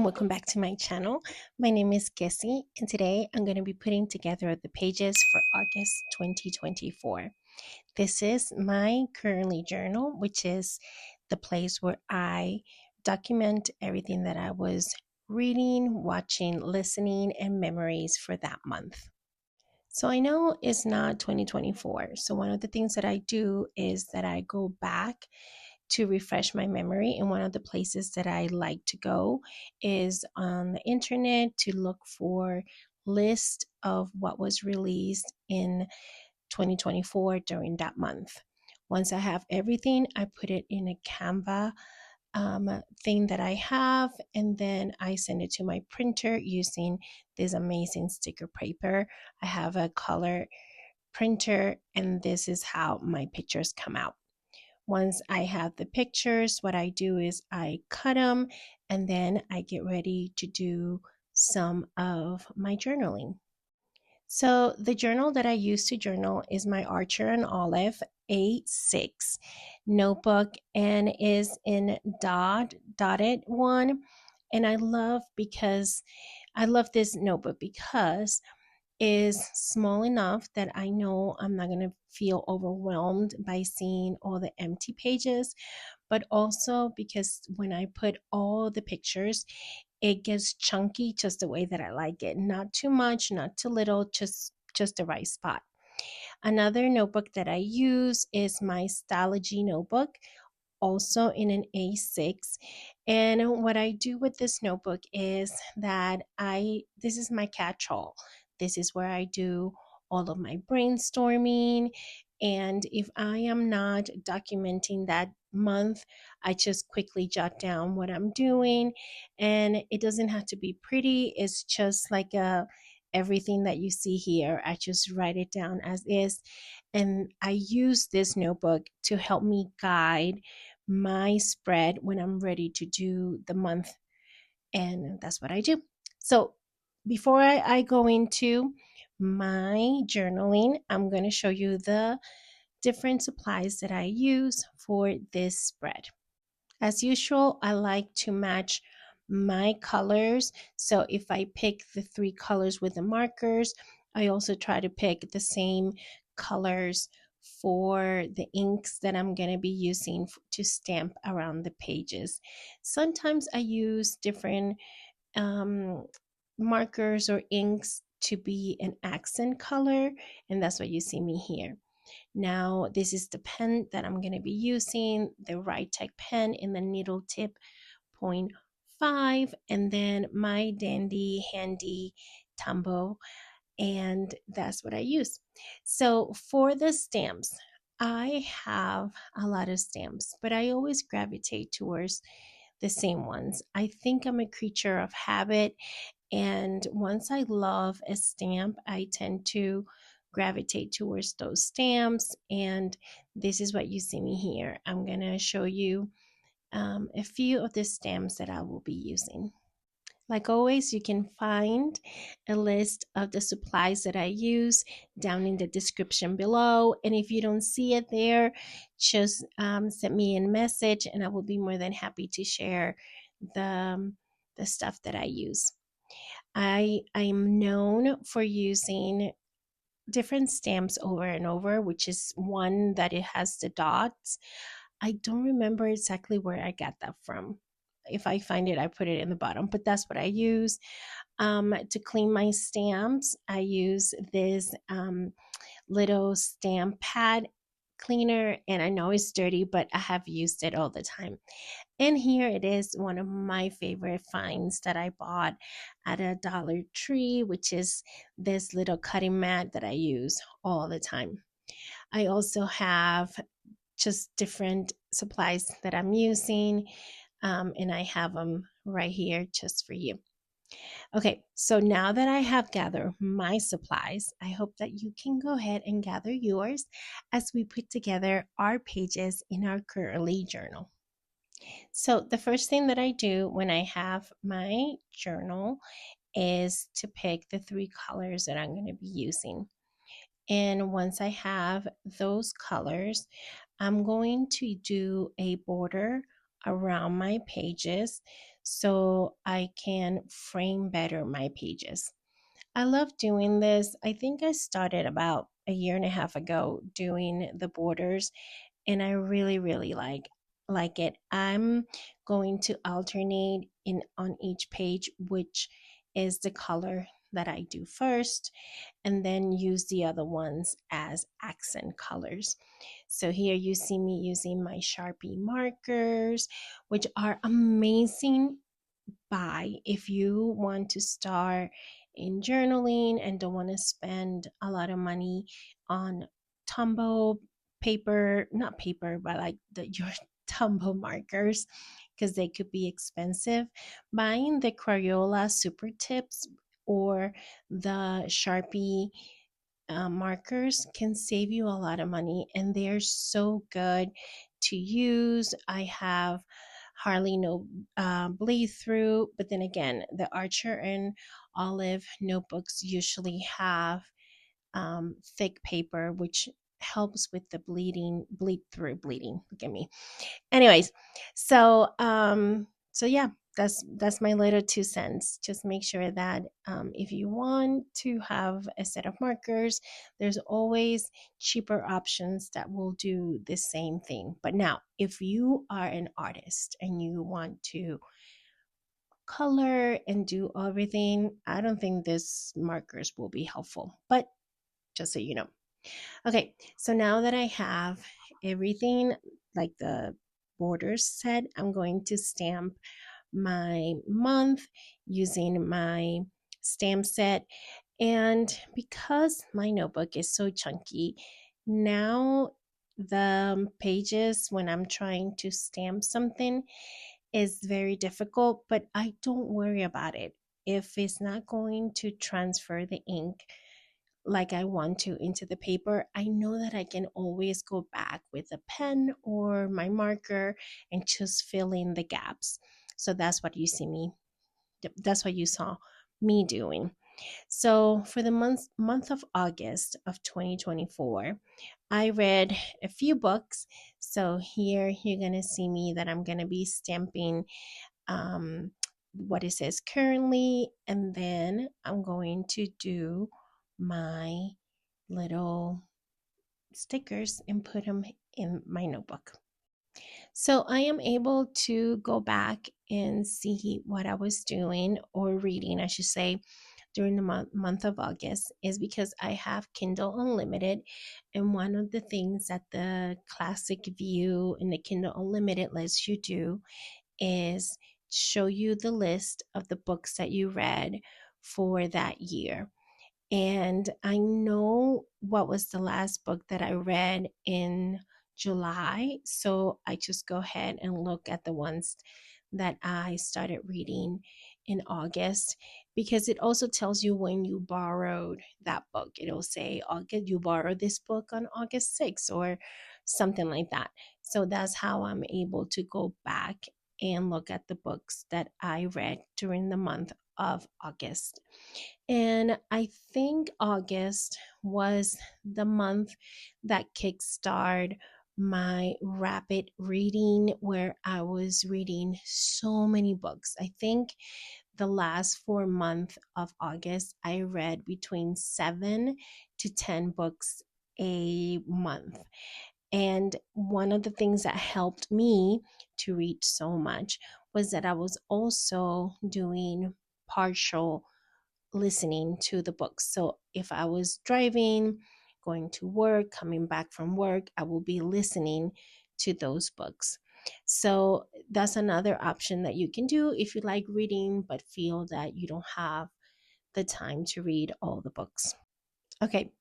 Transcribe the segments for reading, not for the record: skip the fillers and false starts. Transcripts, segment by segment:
and welcome back to my channel. My name is Kecie, and today I'm going to be putting together the pages for August 2024. This is my currently journal, which is the place where I document everything that I was reading, watching, listening, and memories for that month. So I know it's not 2024. So one of the things that I do is that I go back to refresh my memory. And one of the places that I like to go is on the internet to look for list of what was released in 2024 during that month. Once I have everything, I put it in a Canva thing that I have, and then I send it to my printer using this amazing sticker paper. I have a color printer, and this is how my pictures come out. Once I have the pictures, what I do is I cut them and then I get ready to do some of my journaling. So the journal that I use to journal is my Archer and Olive A6 notebook and is in dotted one. And I love this notebook because is small enough that I know I'm not going to feel overwhelmed by seeing all the empty pages, but also because when I put all the pictures, it gets chunky just the way that I like it. Not too much, not too little, just the right spot. Another notebook that I use is my Stalogy notebook, also in an A6. And what I do with this notebook is that this is my catch-all. This is where I do all of my brainstorming. And if I am not documenting that month, I just quickly jot down what I'm doing. And it doesn't have to be pretty. It's just like everything that you see here. I just write it down as is. And I use this notebook to help me guide my spread when I'm ready to do the month. And that's what I do. So before I go into my journaling, I'm going to show you the different supplies that I use for this spread. As usual, I like to match my colors. So if I pick the 3 colors with the markers, I also try to pick the same colors for the inks that I'm going to be using to stamp around the pages. Sometimes I use different um, markers or inks to be an accent color, and that's what you see me here. Now, this is the pen that I'm going to be using, the Tech pen in the needle tip 0.5, and then my dandy handy Tombow, and that's what I use. So for the stamps, I have a lot of stamps, but I always gravitate towards the same ones. I think I'm a creature of habit, and once I love a stamp, I tend to gravitate towards those stamps. And this is what you see me here. I'm going to show you a few of the stamps that I will be using. Like always, you can find a list of the supplies that I use down in the description below. And if you don't see it there, just send me a message and I will be more than happy to share the stuff that I use. I am known for using different stamps over and over, which is one that it has the dots. I don't remember exactly where I got that from. If I find it, I put it in the bottom, but that's what I use. To clean my stamps, I use this little stamp pad cleaner, and I know it's dirty, but I have used it all the time. And here it is, one of my favorite finds that I bought at a Dollar Tree, which is this little cutting mat that I use all the time. I also have just different supplies that I'm using, and I have them right here just for you. Okay, so now that I have gathered my supplies, I hope that you can go ahead and gather yours as we put together our pages in our curly journal. So the first thing that I do when I have my journal is to pick the 3 colors that I'm going to be using. And once I have those colors, I'm going to do a border around my pages so I can frame better my pages. I love doing this. I think I started about a year and a half ago doing the borders, and I really really like it. I'm going to alternate in on each page which is the color that I do first, and then use the other ones as accent colors. So here you see me using my Sharpie markers, which are amazing buy if you want to start in journaling and don't want to spend a lot of money on tumble paper, not paper, but like your tumble markers, because they could be expensive. Buying the Crayola Super Tips or the Sharpie markers can save you a lot of money, and they're so good to use. I have hardly no bleed through, but then again, the Archer and Olive notebooks usually have thick paper, which helps with the bleeding. Look at me. Anyways, so yeah, that's my little 2 cents. Just make sure that if you want to have a set of markers, there's always cheaper options that will do the same thing. But now if you are an artist and you want to color and do everything, I don't think these markers will be helpful, but just so you know. Okay, so now that I have everything like the borders set, I'm going to stamp my month using my stamp set. And because my notebook is so chunky, now the pages when I'm trying to stamp something is very difficult, but I don't worry about it. If it's not going to transfer the ink like I want to into the paper, I know that I can always go back with a pen or my marker and just fill in the gaps. So that's what you saw me doing. So for the month of August of 2024, I read a few books. So here you're gonna see me that I'm gonna be stamping what it says currently, and then I'm going to do my little stickers and put them in my notebook. So I am able to go back and see what I was doing or reading, I should say, during the month of August is because I have Kindle Unlimited. And one of the things that the Classic View and the Kindle Unlimited lets you do is show you the list of the books that you read for that year. And I know what was the last book that I read in July. So I just go ahead and look at the ones that I started reading in August, because it also tells you when you borrowed that book. It'll say, August, you borrowed this book on August 6th or something like that. So that's how I'm able to go back and look at the books that I read during the month of August. And I think August was the month that kickstarted my rapid reading, where I was reading so many books. I think the last 4 months of August, I read between 7 to 10 books a month. And one of the things that helped me to read so much was that I was also doing partial listening to the books. So if I was driving, going to work, coming back from work, I will be listening to those books. So that's another option that you can do if you like reading but feel that you don't have the time to read all the books. Okay,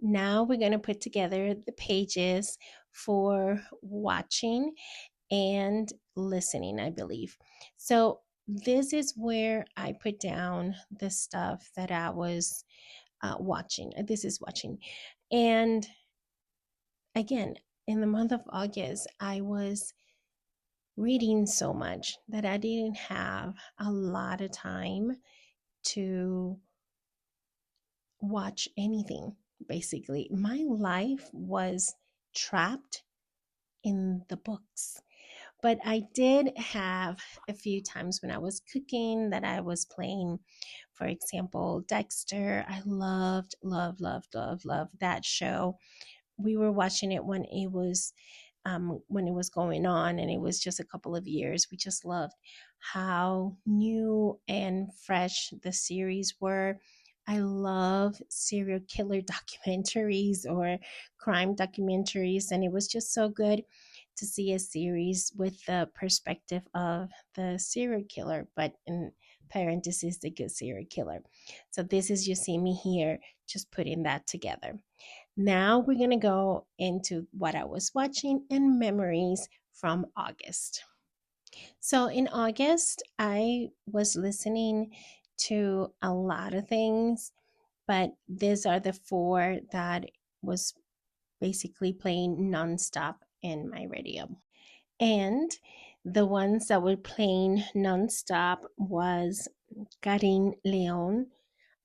now we're going to put together the pages for watching and listening, I believe. So this is where I put down the stuff that I was watching. This is watching. And again, in the month of August, I was reading so much that I didn't have a lot of time to watch anything. Basically, my life was trapped in the books. But I did have a few times when I was cooking that I was playing, for example, Dexter. I loved, loved, loved, loved, loved that show. We were watching it when it was going on, and it was just a couple of years. We just loved how new and fresh the series were. I love serial killer documentaries or crime documentaries, and it was just so good to see a series with the perspective of the serial killer, but in parentheses, the good serial killer. So this is You See Me Here, just putting that together. Now we're going to go into what I was watching and memories from August. So in August, I was listening to a lot of things, but these are the four that was basically playing nonstop in my radio. And the ones that were playing nonstop was Karin Leon.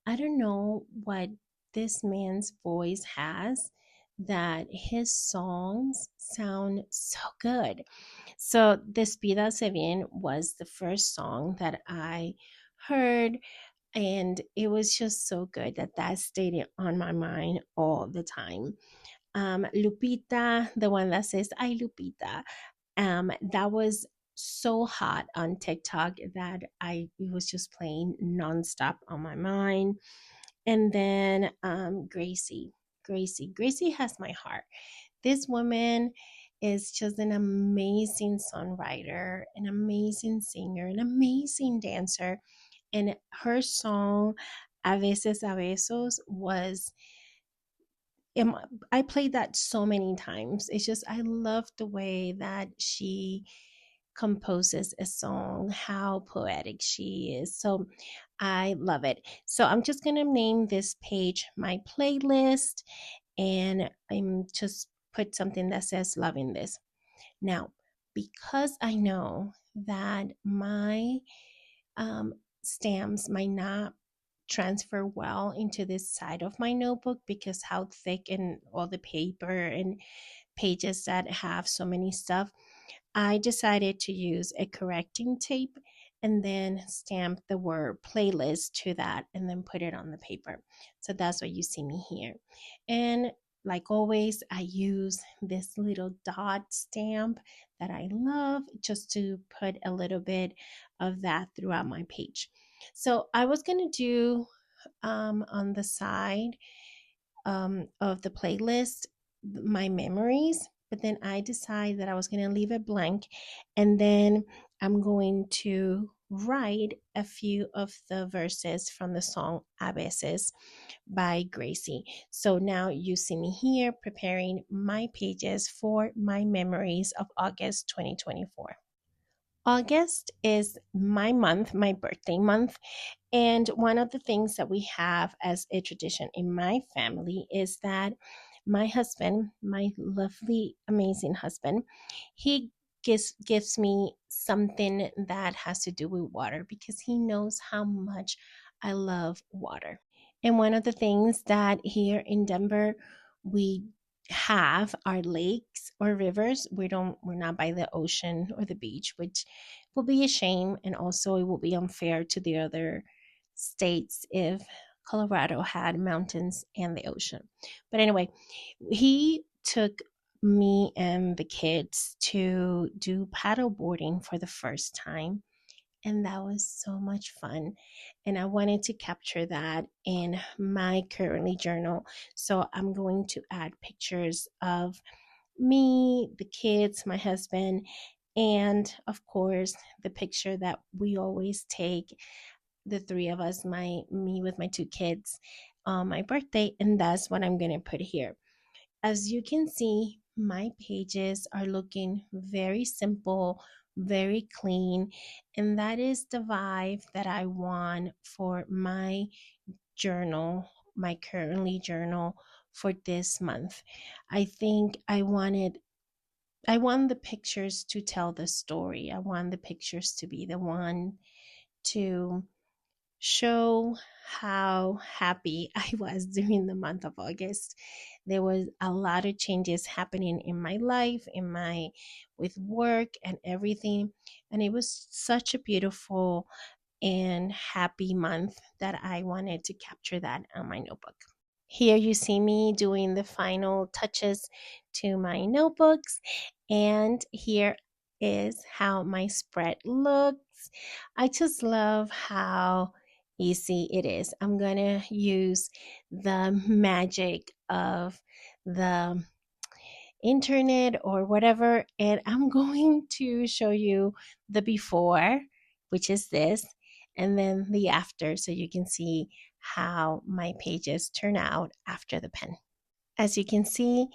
I don't know what this man's voice has, that his songs sound so good. So Despida Se Bien was the first song that I heard, and it was just so good that that stayed on my mind all the time. Lupita, the one that says "I Lupita," that was so hot on TikTok that I it was just playing nonstop on my mind. And then Gracie has my heart. This woman is just an amazing songwriter, an amazing singer, an amazing dancer. And her song, A veces a besos, was am- I played that so many times. It's just, I love the way that she composes a song, how poetic she is. So I love it. So I'm just going to name this page my playlist, and I'm just put something that says loving this. Now, because I know that my um, stamps might not transfer well into this side of my notebook because how thick and all the paper and pages that have so many stuff, I decided to use a correcting tape and then stamp the word playlist to that and then put it on the paper. So that's what you see me here. And like always, I use this little dot stamp that I love just to put a little bit of that throughout my page. So I was going to do on the side of the playlist my memories, but then I decided that I was going to leave it blank, and then I'm going to write a few of the verses from the song A veces by Gracie. So now you see me here preparing my pages for my memories of August 2024. August is my month, my birthday month. And one of the things that we have as a tradition in my family is that my husband, my lovely, amazing husband, he gives me something that has to do with water because he knows how much I love water. And one of the things that here in Denver we have are lakes or rivers. We're not by the ocean or the beach, which will be a shame, and also it will be unfair to the other states if Colorado had mountains and the ocean. But anyway, he took me and the kids to do paddle boarding for the first time, and that was so much fun. And I wanted to capture that in my currently journal. So I'm going to add pictures of me, the kids, my husband, and of course, the picture that we always take, the three of us, my me with my two kids on my birthday, and that's what I'm going to put here. As you can see, my pages are looking very simple, very clean, and that is the vibe that I want for my journal, my currently journal for this month. I think I want the pictures to tell the story. I want the pictures to be the one to show how happy I was during the month of August. There was a lot of changes happening in my life, in my with work and everything, and it was such a beautiful and happy month that I wanted to capture that on my notebook. Here you see me doing the final touches to my notebooks, and here is how my spread looks. I just love how easy it is. I'm gonna use the magic of the internet or whatever, and I'm going to show you the before, which is this, and then the after, so you can see how my pages turn out after the pen. As you can see,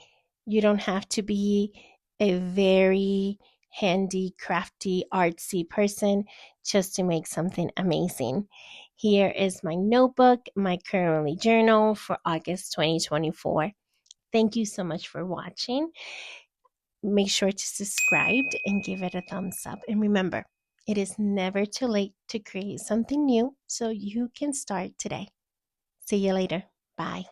you don't have to be a very handy, crafty, artsy person just to make something amazing. Here is my notebook, my currently journal for August 2024. Thank you so much for watching. Make sure to subscribe and give it a thumbs up. And remember, it is never too late to create something new, so you can start today. See you later. Bye.